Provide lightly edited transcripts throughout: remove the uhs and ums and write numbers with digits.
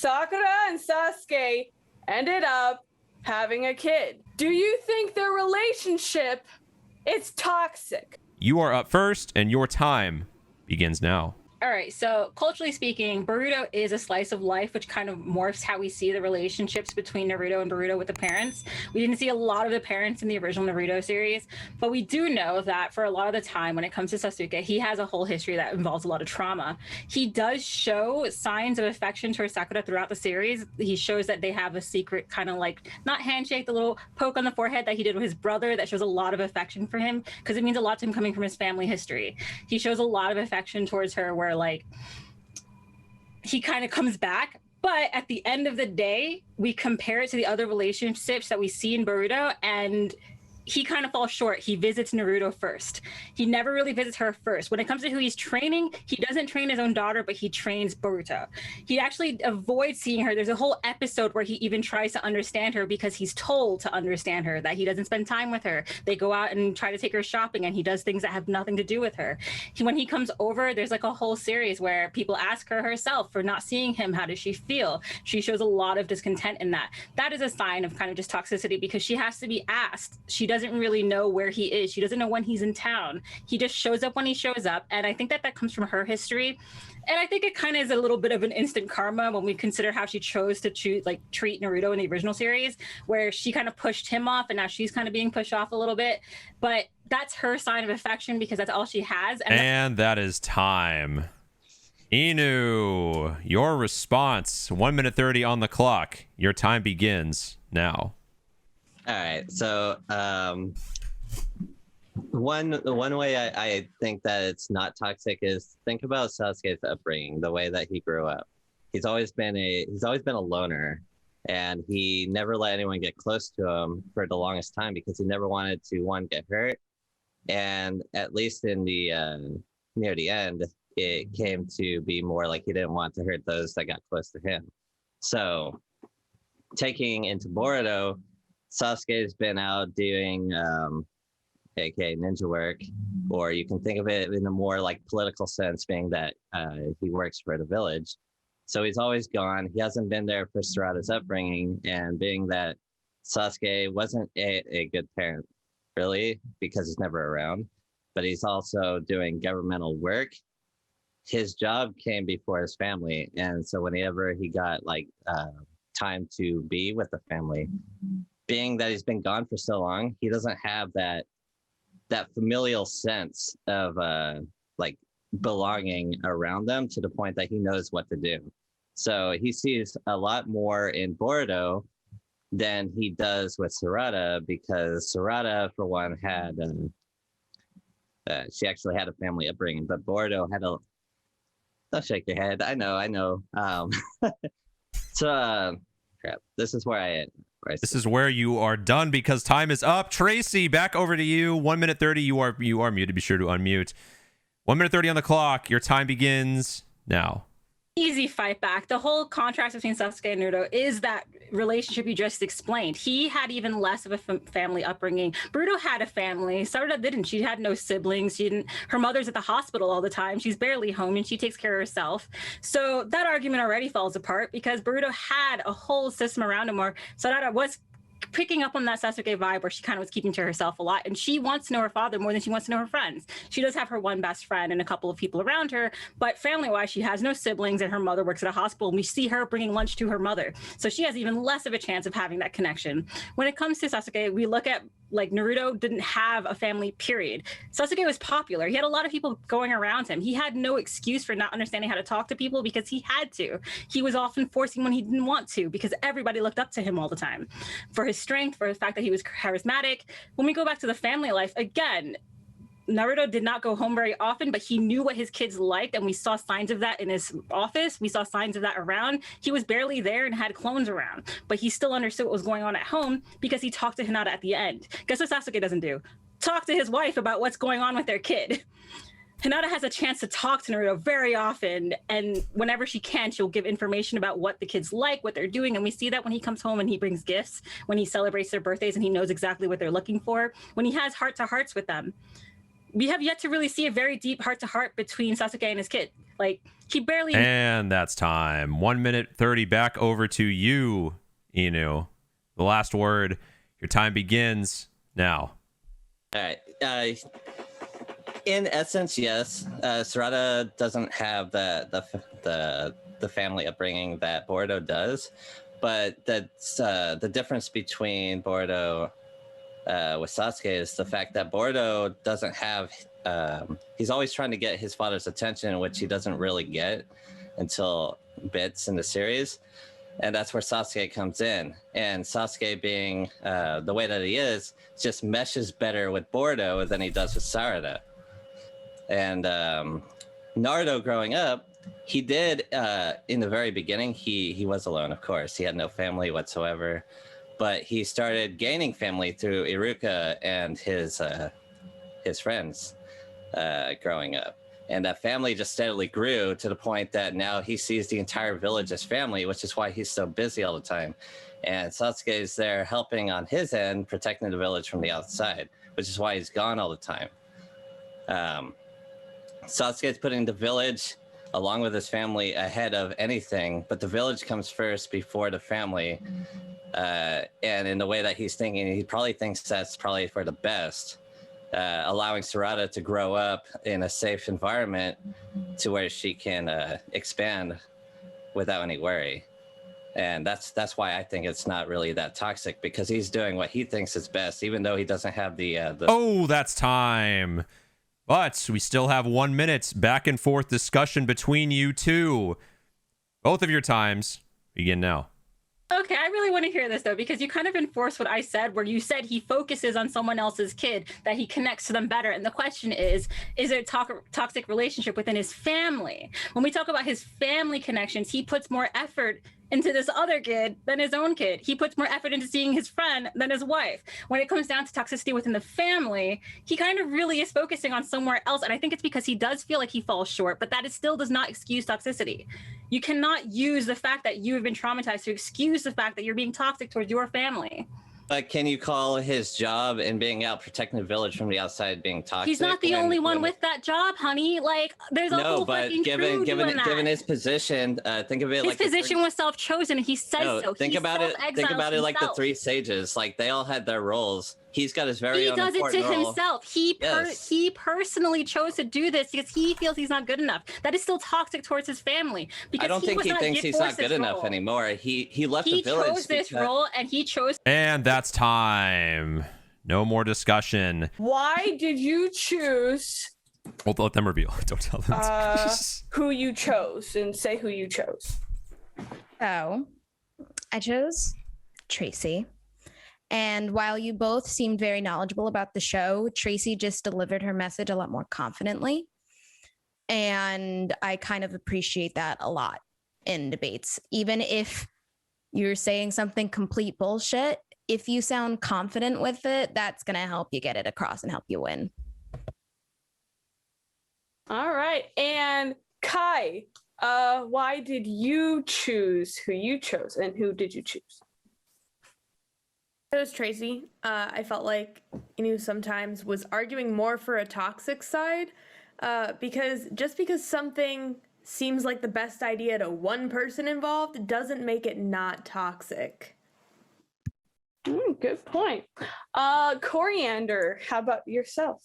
Sakura and Sasuke ended up having a kid. Do you think their relationship is toxic? You are up first, and your time begins now. All right, so culturally speaking, Boruto is a slice of life, which kind of morphs how we see the relationships between Naruto and Boruto with the parents. We didn't see a lot of the parents in the original Naruto series, but we do know that for a lot of the time when it comes to Sasuke, he has a whole history that involves a lot of trauma. He does show signs of affection towards Sakura throughout the series. He shows that they have a secret kind of like, not handshake, the little poke on the forehead that he did with his brother that shows a lot of affection for him because it means a lot to him coming from his family history. He shows a lot of affection towards her where like he kind of comes back, but at the end of the day we compare it to the other relationships that we see in Boruto and he kind of falls short. He visits Naruto first. He never really visits her first. When it comes to who he's training, he doesn't train his own daughter, but he trains Boruto. He actually avoids seeing her. There's a whole episode where he even tries to understand her because he's told to understand her, that he doesn't spend time with her. They go out and try to take her shopping and he does things that have nothing to do with her. When he comes over, there's like a whole series where people ask her herself for not seeing him, how does she feel? She shows a lot of discontent in that. That is a sign of kind of just toxicity because she has to be asked. She doesn't really know where he is. She doesn't know when he's in town. He just shows up when he shows up. And I think that that comes from her history. And I think it kind of is a little bit of an instant karma when we consider how she chose to treat Naruto in the original series, where she kind of pushed him off and now she's kind of being pushed off a little bit. But that's her sign of affection because that's all she has. And that is time. Inu, your response, 1 minute 30 on the clock. Your time begins now. All right, so one way I think that it's not toxic is think about Sasuke's upbringing, the way that he grew up. He's always been a loner, and he never let anyone get close to him for the longest time because he never wanted to get hurt. And at least in the near the end, it came to be more like he didn't want to hurt those that got close to him. So taking into Boruto, Sasuke's been out doing aka ninja work, or you can think of it in a more like political sense, being that he works for the village. So he's always gone. He hasn't been there for Sarada's upbringing, and being that Sasuke wasn't a good parent, really, because he's never around, but he's also doing governmental work. His job came before his family, and so whenever he got like time to be with the family, being that he's been gone for so long, he doesn't have that familial sense of like belonging around them to the point that he knows what to do. So he sees a lot more in Boruto than he does with Sarada, because Sarada, for one, had she actually had a family upbringing, but Boruto had a. Don't shake your head. I know. So crap. This is where I. This is where you are done because time is up. Tracy, back over to you. 1 minute 30. You are muted. Be sure to unmute. 1 minute 30 on the clock. Your time begins now. Easy fight back. The whole contrast between Sasuke and Naruto is that relationship you just explained. He had even less of a family upbringing. Boruto had a family. Sarada didn't. She had no siblings. She didn't. Her mother's at the hospital all the time. She's barely home and she takes care of herself. So that argument already falls apart because Boruto had a whole system around him where Sarada was picking up on that Sasuke vibe where she kind of was keeping to herself a lot, and she wants to know her father more than she wants to know her friends. She does have her one best friend and a couple of people around her, but family-wise, she has no siblings, and her mother works at a hospital, and we see her bringing lunch to her mother. So she has even less of a chance of having that connection. When it comes to Sasuke, we look at like Naruto didn't have a family, period. Sasuke was popular. He had a lot of people going around him. He had no excuse for not understanding how to talk to people because he had to. He was often forcing when he didn't want to because everybody looked up to him all the time. For his strength, for the fact that he was charismatic. When we go back to the family life, again, Naruto did not go home very often, but he knew what his kids liked, and we saw signs of that in his office. We saw signs of that around. He was barely there and had clones around, but he still understood what was going on at home because he talked to Hinata at the end. Guess what Sasuke doesn't do? Talk to his wife about what's going on with their kid. Hinata has a chance to talk to Naruto very often, and whenever she can, she'll give information about what the kids like, what they're doing, and we see that when he comes home and he brings gifts, when he celebrates their birthdays and he knows exactly what they're looking for, when he has heart-to-hearts with them. We have yet to really see a very deep heart-to-heart between Sasuke and his kid. Like, he barely. And that's time. 1 minute 30. Back over to you, Inu. The last word. Your time begins now. All right. In essence, yes. Sarada doesn't have the family upbringing that Boruto does, but that's the difference between Boruto with Sasuke is the fact that Boruto doesn't have. He's always trying to get his father's attention, which he doesn't really get until bits in the series. And that's where Sasuke comes in. And Sasuke, being the way that he is, just meshes better with Boruto than he does with Sarada. And Naruto, growing up, he did, in the very beginning, he was alone, of course. He had no family whatsoever. But he started gaining family through Iruka and his friends growing up. And that family just steadily grew to the point that now he sees the entire village as family, which is why he's so busy all the time. And Sasuke is there helping on his end, protecting the village from the outside, which is why he's gone all the time. Sasuke is putting the village, along with his family, ahead of anything, but the village comes first before the family. And in the way that he's thinking, he probably thinks that's probably for the best. Allowing Sarada to grow up in a safe environment to where she can expand without any worry. And that's why I think it's not really that toxic, because he's doing what he thinks is best, even though he doesn't have the Oh, that's time. But we still have 1 minute back and forth discussion between you two. Both of your times begin now. Okay, I really want to hear this, though, because you kind of enforced what I said, where you said he focuses on someone else's kid, that he connects to them better. And the question is it a toxic relationship within his family? When we talk about his family connections, he puts more effort into this other kid than his own kid. He puts more effort into seeing his friend than his wife. When it comes down to toxicity within the family, he kind of really is focusing on somewhere else. And I think it's because he does feel like he falls short, but that still does not excuse toxicity. You cannot use the fact that you have been traumatized to excuse the fact that you're being toxic towards your family. But can you call his job and being out protecting the village from the outside being toxic? He's not the only one with that job, honey. Like, there's a whole fucking crew doing that. Given his position, think of it like his position was self-chosen. He says so. Think about it like the three sages. Like, they all had their roles. He's got his very own important role. He does it to himself. He personally chose to do this because he feels he's not good enough. That is still toxic towards his family. Because I don't think he thinks he's not good enough anymore. He left the village. He chose this role, and he chose. And that's time. No more discussion. Why did you choose? We'll let them reveal. Don't tell them. Who you chose, and say who you chose. So, I chose Tracy. And while you both seemed very knowledgeable about the show, Tracy just delivered her message a lot more confidently. And I kind of appreciate that a lot in debates. Even if you're saying something complete bullshit, if you sound confident with it, that's going to help you get it across and help you win. All right. And Kai, why did you choose who you chose, and who did you choose? It was Tracy. I felt like Inu sometimes was arguing more for a toxic side, because just because something seems like the best idea to one person involved doesn't make it not toxic. Good point. Coriander, how about yourself?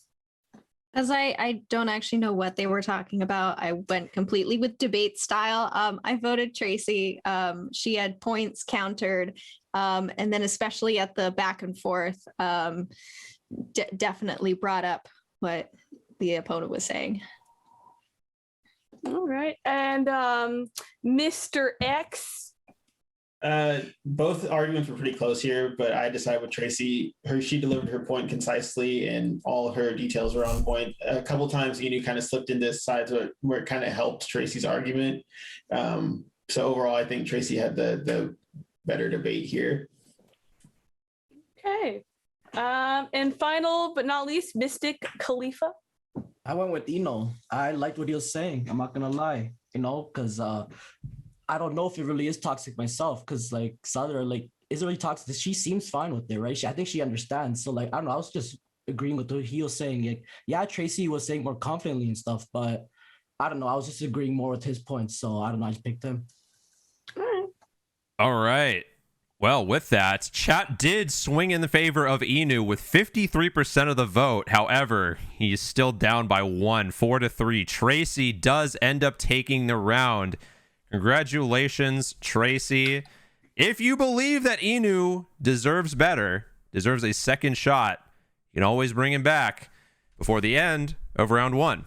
As I don't actually know what they were talking about, I went completely with debate style. I voted Tracy. She had points countered. And then especially at the back and forth, definitely brought up what the opponent was saying. All right. And Mr. X? Both arguments were pretty close here, but I decided with Tracy. She delivered her point concisely, and all her details were on point. A couple times, Inu kind of slipped into sides where it kind of helped Tracy's argument. So overall, I think Tracy had the better debate here. Okay. And final but not least, Mystic Khalifa. I went with Eno. I liked what he was saying. I'm not gonna lie, because I don't know if it really is toxic myself. Because like Sadra, like, is it really toxic? She seems fine with it, right? I think she understands. So like, I don't know. I was just agreeing with what he was saying. Like, yeah, Tracy was saying more confidently and stuff, but I don't know. I was just agreeing more with his points, so I don't know. I just picked him. All right. Well, with that, chat did swing in the favor of Inu with 53% of the vote. However, he's still down by 1, 4-3. Tracy does end up taking the round. Congratulations, Tracy. If you believe that Inu deserves better, deserves a second shot, you can always bring him back before the end of round 1.